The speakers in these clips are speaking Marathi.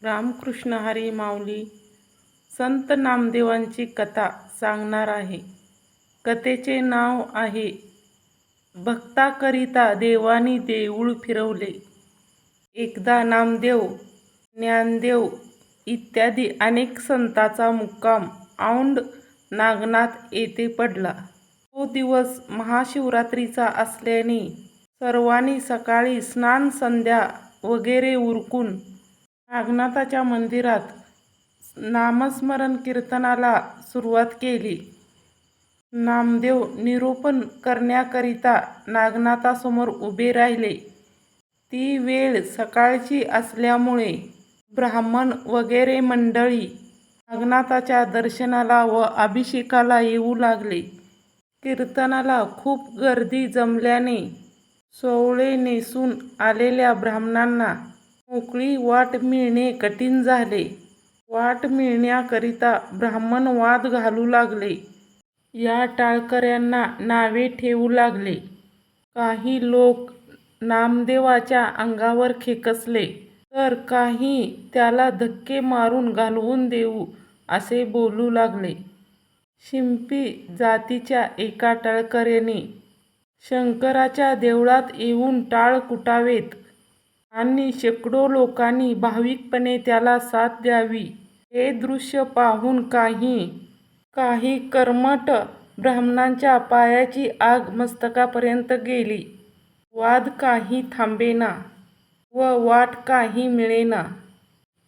रामकृष्ण हरी माऊली संत नामदेवांची कथा सांगणार आहे. कथेचे नाव आहे भक्ताकरिता देवानी देऊळ फिरवले. एकदा नामदेव, ज्ञानदेव इत्यादी अनेक संतांचा मुक्काम औंध नागनाथ येथे पडला. तो दिवस महाशिवरात्रीचा असल्याने सर्वांनी सकाळी स्नान संध्या वगैरे उरकून नागनाथाच्या मंदिरात नामस्मरण कीर्तनाला सुरुवात केली. नामदेव निरूपण करण्याकरिता नागनाथासमोर उभे राहिले. ती वेळ सकाळची असल्यामुळे ब्राह्मण वगैरे मंडळी नागनाथाच्या दर्शनाला व अभिषेकाला येऊ लागले. कीर्तनाला खूप गर्दी जमल्याने सोवळे नेसून आलेल्या ब्राह्मणांना मोकळी वाट मिळणे कठीण झाले. वाट मिळण्याकरिता ब्राह्मण वाद घालू लागले. या टाळकऱ्यांना नावे ठेवू लागले. काही लोक नामदेवाच्या अंगावर खेकसले तर काही त्याला धक्के मारून घालवून देऊ असे बोलू लागले. शिंपी जातीच्या एका टाळकऱ्याने शंकराच्या देवळात येऊन टाळ कुटावेत आणि शेकडो लोकांनी भाविकपणे त्याला साथ द्यावी हे दृश्य पाहून काही कर्मठ ब्राह्मणांच्या पायाची आग मस्तकापर्यंत गेली. वाद काही थांबेना व वाट काही मिळेना.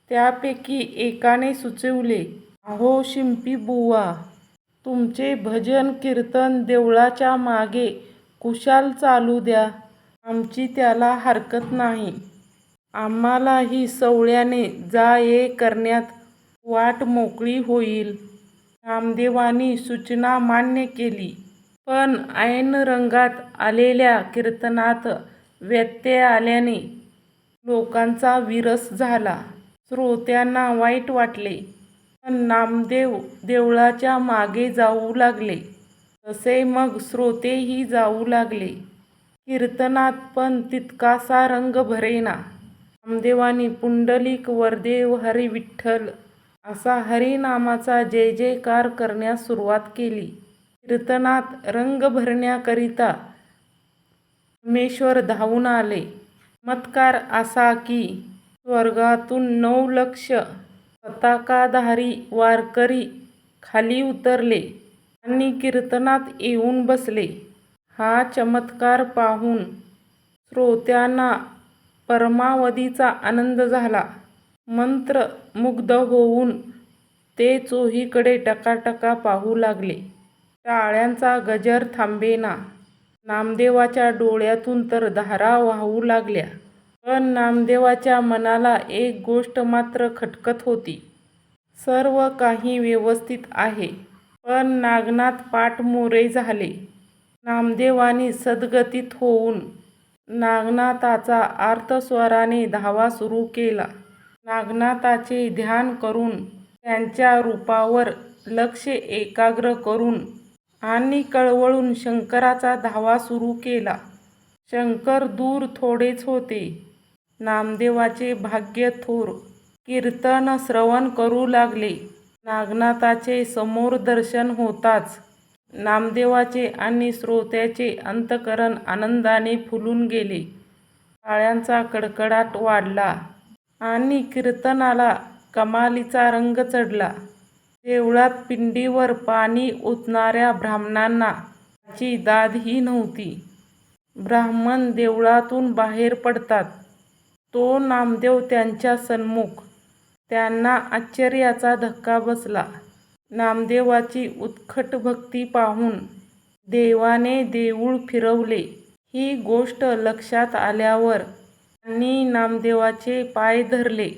त्यापैकी एकाने सुचविले, "अहो शिंपी बुवा, तुमचे भजन कीर्तन देवळाच्या मागे कुशाल चालू द्या. आमची त्याला हरकत नाही. आम्हालाही सोवळ्याने जा ये करण्यात वाट मोकळी होईल." नामदेवांनी सूचना मान्य केली. पण ऐन रंगात आलेल्या कीर्तनात व्यत्यय आल्याने लोकांचा विरस झाला. श्रोत्यांना वाईट वाटले. पण नामदेव देवळाच्या मागे जाऊ लागले. तसे मग श्रोतेही जाऊ लागले. कीर्तनात पण तितकासा रंग भरेना. नामदेवांनी पुंडलिक वरदेव हरी विठ्ठल असा हरिनामाचा जय जयकार करण्यास सुरुवात केली. कीर्तनात रंग भरण्याकरिता परमेश्वर धावून आले. चमत्कार असा की स्वर्गातून 9 लक्ष पताकाधारी वारकरी खाली उतरले आणि कीर्तनात येऊन बसले. हा चमत्कार पाहून श्रोत्यांना परमावधीचा आनंद झाला. मंत्रमुग्ध होऊन ते चोहीकडे टकाटका पाहू लागले. टाळ्यांचा गजर थांबेना. नामदेवाच्या डोळ्यातून तर धारा वाहू लागल्या. पण नामदेवाच्या मनाला एक गोष्ट मात्र खटकत होती. सर्व काही व्यवस्थित आहे, पण नागनाथ पाठमोरे झाले. नामदेवांनी सद्गतीत होऊन नागनाथाचा आर्तस्वराने धावा सुरू केला. नागनाथाचे ध्यान करून त्यांच्या रूपावर लक्ष एकाग्र करून आणि कळवळून शंकराचा धावा सुरू केला. शंकर दूर थोडेच होते. नामदेवाचे भाग्य थोर. कीर्तन श्रवण करू लागले. नागनाथाचे समोर दर्शन होताच नामदेवाचे आणि श्रोत्याचे अंतःकरण आनंदाने फुलून गेले. टाळ्यांचा कडकडाट वाढला आणि कीर्तनाला कमालीचा रंग चढला. देवळात पिंडीवर पाणी ओतणाऱ्या ब्राह्मणांना याची दादही नव्हती. ब्राह्मण देवळातून बाहेर पडतात तो नामदेव त्यांच्या सन्मुख. त्यांना आश्चर्याचा धक्का बसला. नामदेवाची उत्कट भक्ती पाहून देवाने देऊळ फिरवले ही गोष्ट लक्षात आल्यावर त्यांनी नामदेवाचे पाय धरले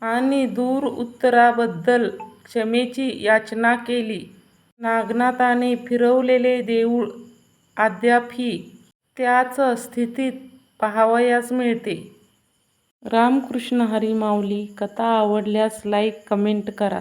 आणि दूर उत्तराबद्दल क्षमेची याचना केली. नागनाथाने फिरवलेले देऊळ अद्यापही त्याच स्थितीत पाहावयास मिळते. रामकृष्ण हरी माऊली कथा आवडल्यास लाईक कमेंट करा.